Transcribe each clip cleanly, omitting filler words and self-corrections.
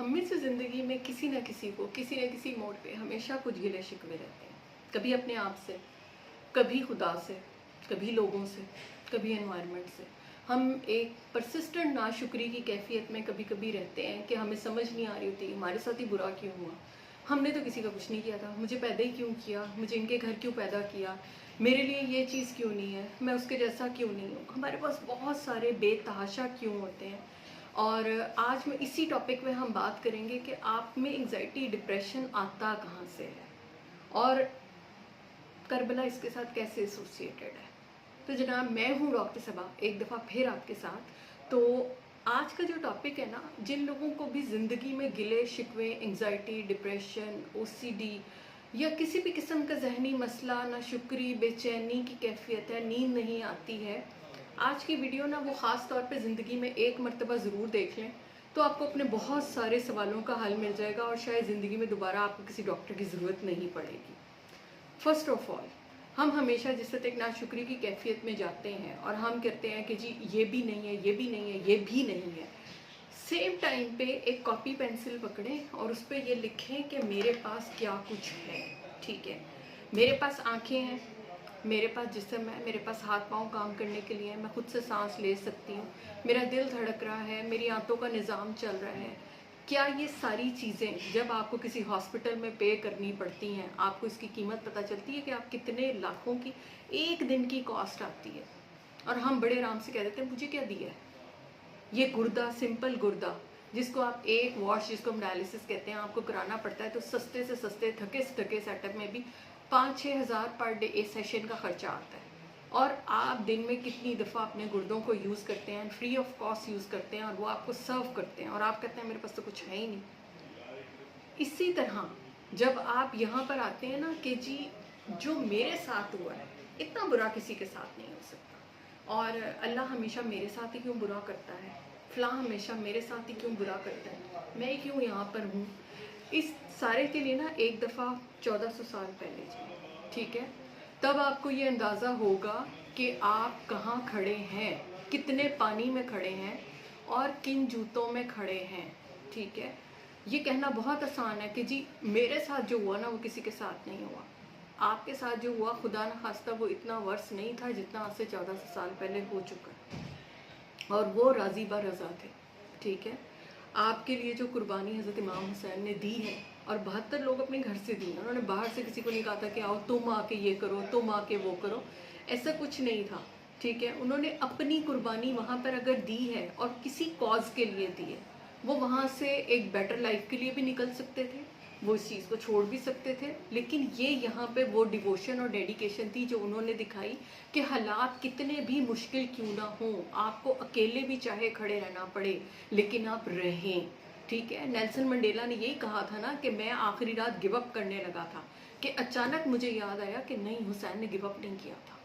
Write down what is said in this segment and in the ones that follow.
हम में से ज़िंदगी में किसी न किसी मोड़ पे हमेशा कुछ गिले शिकवे रहते हैं। कभी अपने आप से, कभी खुदा से, कभी लोगों से, कभी एनवायरनमेंट से। हम एक परसिस्टेंट नाशुक्री की कैफियत में कभी कभी रहते हैं कि हमें समझ नहीं आ रही होती हमारे साथ ही बुरा क्यों हुआ। हमने तो किसी का कुछ नहीं किया था, मुझे पैदा ही क्यों किया, मुझे इनके घर क्यों पैदा किया, मेरे लिए ये चीज़ क्यों नहीं है, मैं उसके जैसा क्यों नहीं हूँ। हमारे पास बहुत सारे बेतहाशा क्यों होते हैं। और आज मैं इसी टॉपिक में हम बात करेंगे कि आप में एंग्जाइटी डिप्रेशन आता कहाँ से है और करबला इसके साथ कैसे एसोसिएटेड है। तो जनाब, मैं हूँ डॉक्टर सबा एक दफ़ा फिर आपके साथ। तो आज का जो टॉपिक है ना, जिन लोगों को भी ज़िंदगी में गिले शिकवे, एंग्जाइटी, डिप्रेशन, ओसीडी या किसी भी किस्म का जहनी मसला, नाशुक्री, बेचैनी की कैफियत है, नींद नहीं आती है, आज की वीडियो ना वो ख़ास तौर पे ज़िंदगी में एक मरतबा ज़रूर देख लें तो आपको अपने बहुत सारे सवालों का हल मिल जाएगा और शायद ज़िंदगी में दोबारा आपको किसी डॉक्टर की ज़रूरत नहीं पड़ेगी। फर्स्ट ऑफ ऑल, हम हमेशा जिस वक्त एक नाशुक्री की कैफियत में जाते हैं और हम कहते हैं कि जी ये भी नहीं है, ये भी नहीं है, ये भी नहीं है, सेम टाइम पे एक कॉपी पेंसिल पकड़ें और उस पर ये लिखें कि मेरे पास क्या कुछ है। ठीक है, मेरे पास आंखें हैं, मेरे पास जिस्म है, मेरे पास हाथ पांव काम करने के लिए, मैं खुद से सांस ले सकती हूँ, मेरा दिल धड़क रहा है, मेरी आंतों का निज़ाम चल रहा है। क्या ये सारी चीज़ें जब आपको किसी हॉस्पिटल में पे करनी पड़ती हैं, आपको इसकी कीमत पता चलती है कि आप कितने लाखों की एक दिन की कॉस्ट आती है। और हम बड़े आराम से कह देते हैं मुझे क्या दिया है, ये गुर्दा, सिंपल गुर्दा जिसको आप एक वॉश, जिसको हम डायलिसिस कहते हैं, आपको कराना पड़ता है तो सस्ते से सस्ते, थके से थके सेटअप में भी 5-6 हज़ार पर डे सेशन का खर्चा आता है। और आप दिन में कितनी दफ़ा अपने गुर्दों को यूज़ करते हैं, फ्री ऑफ कॉस्ट यूज़ करते हैं और वो आपको सर्व करते हैं और आप कहते हैं मेरे पास तो कुछ है ही नहीं। इसी तरह जब आप यहाँ पर आते हैं ना कि जी जो मेरे साथ हुआ है इतना बुरा किसी के साथ नहीं हो सकता, और अल्लाह हमेशा मेरे साथ ही क्यों बुरा करता है, फलां हमेशा मेरे साथ ही क्यों बुरा करता है, मैं क्यों यहाँ पर हूँ। इस सारे के लिए ना एक दफ़ा 1400 साल पहले जाए, ठीक है, तब आपको ये अंदाज़ा होगा कि आप कहाँ खड़े हैं, कितने पानी में खड़े हैं और किन जूतों में खड़े हैं। ठीक है, ये कहना बहुत आसान है कि जी मेरे साथ जो हुआ ना वो किसी के साथ नहीं हुआ, आपके साथ जो हुआ खुदा न खास्ता वो इतना वर्ष नहीं था जितना आज से 1400 साल पहले हो चुका है, और वो राजी बा रज़ा थे। ठीक है, आपके लिए जो कुर्बानी हज़रत इमाम हुसैन ने दी है, और 72 लोग अपने घर से दिए, उन्होंने बाहर से किसी को नहीं कहा था कि आओ तुम आके ये करो, तुम आके वो करो, ऐसा कुछ नहीं था। ठीक है, उन्होंने अपनी कुर्बानी वहाँ पर अगर दी है और किसी कॉज के लिए दी है, वो वहाँ से एक बेटर लाइफ के लिए भी निकल सकते थे, वो इस चीज़ को छोड़ भी सकते थे, लेकिन ये यहाँ पे वो डिवोशन और डेडिकेशन थी जो उन्होंने दिखाई कि हालात कितने भी मुश्किल क्यों ना हों, आपको अकेले भी चाहे खड़े रहना पड़े लेकिन आप रहें। ठीक है, नेल्सन मंडेला ने यही कहा था ना कि मैं आखिरी रात गिव अप करने लगा था कि अचानक मुझे याद आया कि नहीं, हुसैन ने गिव अप नहीं किया था।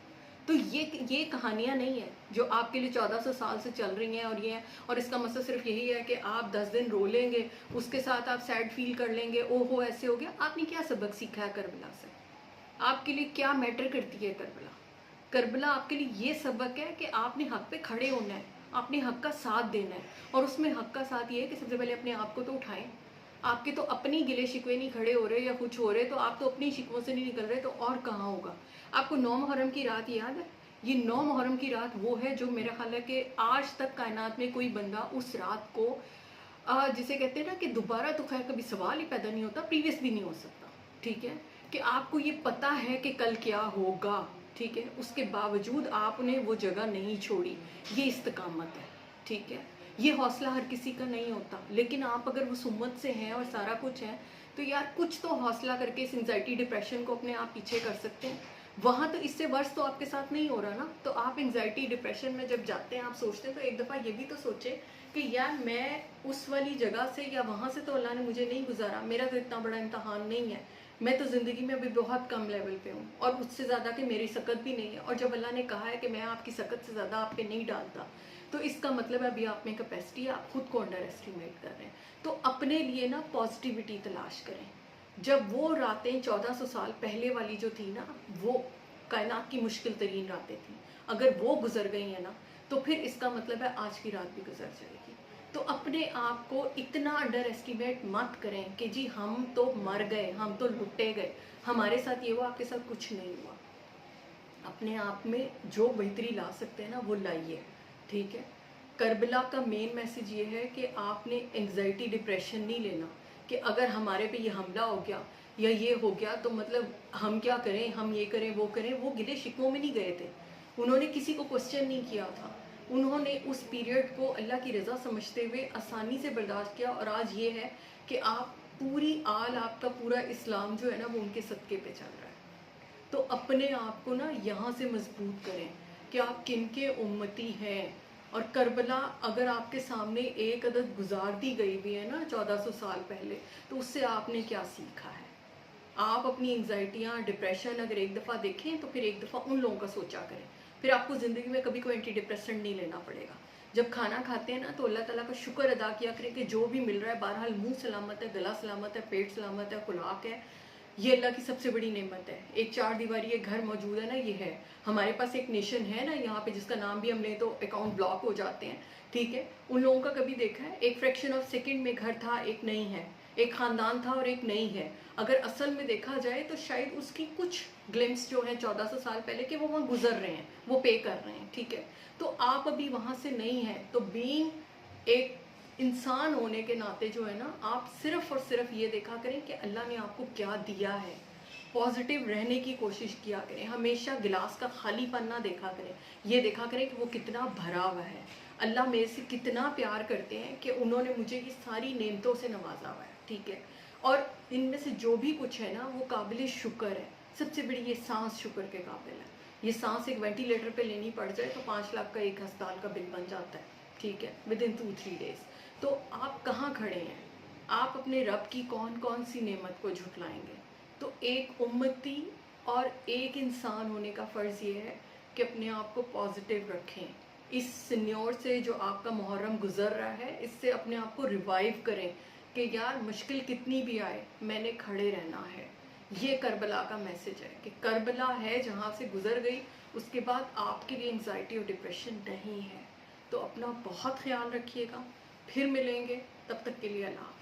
तो ये कहानियाँ नहीं है जो आपके लिए 1400 साल से चल रही हैं और ये हैं, और इसका मतलब सिर्फ यही है कि आप 10 दिन रो लेंगे, उसके साथ आप सैड फील कर लेंगे, ओहो ऐसे हो गया। आपने क्या सबक सीखा है करबला से, आपके लिए क्या मैटर करती है करबला। करबला आपके लिए ये सबक है कि आपने हक पे खड़े होना है, आपने हक का साथ देना है, और उसमें हक का साथ ये है कि सबसे पहले अपने आप को तो उठाएं। आपके तो अपनी गिले शिकवे नहीं खड़े हो रहे या कुछ हो रहे, तो आप तो अपनी शिकवों से नहीं निकल रहे, तो और कहाँ होगा। आपको 9 मुहर्रम की रात याद है? ये 9 मुहर्रम की रात वो है जो मेरा ख्याल है कि आज तक कायनात में कोई बंदा उस रात को जिसे कहते हैं ना कि दोबारा तो खैर कभी सवाल ही पैदा नहीं होता, प्रीवियस भी नहीं हो सकता। ठीक है, कि आपको ये पता है कि कल क्या होगा, ठीक है, उसके बावजूद आपने वो जगह नहीं छोड़ी, ये इस्तिकामत है। ठीक है, ये हौसला हर किसी का नहीं होता, लेकिन आप अगर उस उम्मत से हैं और सारा कुछ है तो यार कुछ तो हौसला करके इस एंग्जाइटी डिप्रेशन को अपने आप पीछे कर सकते हैं। वहाँ तो इससे वर्ष तो आपके साथ नहीं हो रहा ना, तो आप एंग्जाइटी डिप्रेशन में जब जाते हैं, आप सोचते हैं, तो एक दफ़ा ये भी तो सोचें कि यार मैं उस वाली जगह से या वहाँ से तो अल्लाह ने मुझे नहीं गुजारा, मेरा तो इतना बड़ा इम्तहान नहीं है, मैं तो ज़िंदगी में अभी बहुत कम लेवल पे हूँ और उससे ज़्यादा कि मेरी सकत भी नहीं है, और जब अल्लाह ने कहा है कि मैं आपकी सकत से ज़्यादा आप पे नहीं डालता, तो इसका मतलब है अभी आप में कैपेसिटी है, आप खुद को अंडर एस्टिमेट कर रहे हैं। तो अपने लिए ना पॉजिटिविटी तलाश करें। जब वो रातें 1400 साल पहले वाली जो थी ना, वो कायनात की मुश्किल तरीन रातें थी, अगर वो गुजर गई हैं ना, तो फिर इसका मतलब है आज की रात भी गुजर जाएगी। تو اپنے آپ کو اتنا انڈر ایسٹیمیٹ مت کریں کہ جی ہم تو مر گئے، ہم تو لٹے گئے، ہمارے ساتھ یہ ہوا، آپ کے ساتھ کچھ نہیں ہوا. اپنے آپ میں جو بہتری لا سکتے ہیں نا وہ لائیے، ٹھیک ہے. کربلا کا مین میسیج یہ ہے کہ آپ نے انگزائٹی ڈپریشن نہیں لینا کہ اگر ہمارے پہ یہ حملہ ہو گیا یا یہ ہو گیا تو مطلب ہم کیا کریں، ہم یہ کریں وہ کریں. وہ گلے شکووں میں نہیں گئے تھے، انہوں نے کسی کو کوسچن نہیں کیا تھا، انہوں نے اس پیریڈ کو اللہ کی رضا سمجھتے ہوئے آسانی سے برداشت کیا. اور آج یہ ہے کہ آپ پوری آپ کا پورا اسلام جو ہے نا وہ ان کے صدقے پہ چل رہا ہے. تو اپنے آپ کو نا یہاں سے مضبوط کریں کہ آپ کن کے امتی ہیں. اور کربلا اگر آپ کے سامنے ایک عدد گزار دی گئی بھی ہے نا 1400 سال پہلے، تو اس سے آپ نے کیا سیکھا ہے. آپ اپنی انگزائٹیاں، ڈپریشن اگر ایک دفعہ دیکھیں تو پھر ایک دفعہ ان لوگوں کا سوچا کریں. پھر آپ کو زندگی میں کبھی کوئی اینٹی ڈپریسنٹ نہیں لینا پڑے گا. جب کھانا کھاتے ہیں نا تو اللہ تعالیٰ کا شکر ادا کیا کریں کہ جو بھی مل رہا ہے بہرحال منہ سلامت ہے، گلا سلامت ہے، پیٹ سلامت ہے، خوراک ہے. یہ اللہ کی سب سے بڑی نعمت ہے. ایک 4 دیواری ایک گھر موجود ہے نا، یہ ہے. ہمارے پاس ایک نیشن ہے نا یہاں پہ جس کا نام بھی ہم لیں تو اکاؤنٹ بلاک ہو جاتے ہیں، ٹھیک ہے. ان لوگوں کا کبھی دیکھا ہے ایک فریکشن آف سیکنڈ میں گھر تھا ایک نہیں ہے، ایک خاندان تھا اور ایک نہیں ہے. اگر اصل میں دیکھا جائے تو شاید اس کی کچھ گلمس جو ہیں 1400 سال پہلے کے وہ وہاں گزر رہے ہیں، وہ پے کر رہے ہیں، ٹھیک ہے. تو آپ ابھی وہاں سے نہیں ہیں. تو بینگ ایک انسان ہونے کے ناطے جو ہے نا آپ صرف اور صرف یہ دیکھا کریں کہ اللہ نے آپ کو کیا دیا ہے. پازیٹیو رہنے کی کوشش کیا کریں. ہمیشہ گلاس کا خالی پن نہ دیکھا کریں، یہ دیکھا کریں کہ وہ کتنا بھرا ہوا ہے. اللہ میرے سے کتنا پیار کرتے ہیں کہ انہوں نے مجھے یہ ساری نعمتوں سے نوازا ہوا ہے، ٹھیک ہے. اور ان میں سے جو بھی کچھ ہے نا وہ قابل شکر ہے. سب سے بڑی یہ سانس شکر کے قابل ہے. یہ سانس ایک وینٹیلیٹر پہ لینی پڑ جائے تو 5 لاکھ کا ایک ہسپتال کا بل بن جاتا ہے، ٹھیک ہے، ودن 2-3 days. تو آپ کہاں کھڑے ہیں؟ آپ اپنے رب کی کون کون سی نعمت کو جھٹلائیں گے؟ تو ایک امتی اور ایک انسان ہونے کا فرض یہ ہے کہ اپنے آپ کو پازیٹیو رکھیں. اس سنیور سے جو آپ کا محرم گزر رہا ہے اس سے اپنے آپ کو ریوائیو کریں کہ یار مشکل کتنی بھی آئے میں نے کھڑے رہنا ہے. یہ کربلا کا میسج ہے کہ کربلا ہے جہاں سے گزر گئی، اس کے بعد آپ کے لیے انگزائٹی اور ڈپریشن نہیں ہے. تو اپنا بہت خیال رکھیے گا. پھر ملیں گے، تب تک کے لیے اللہ حافظ.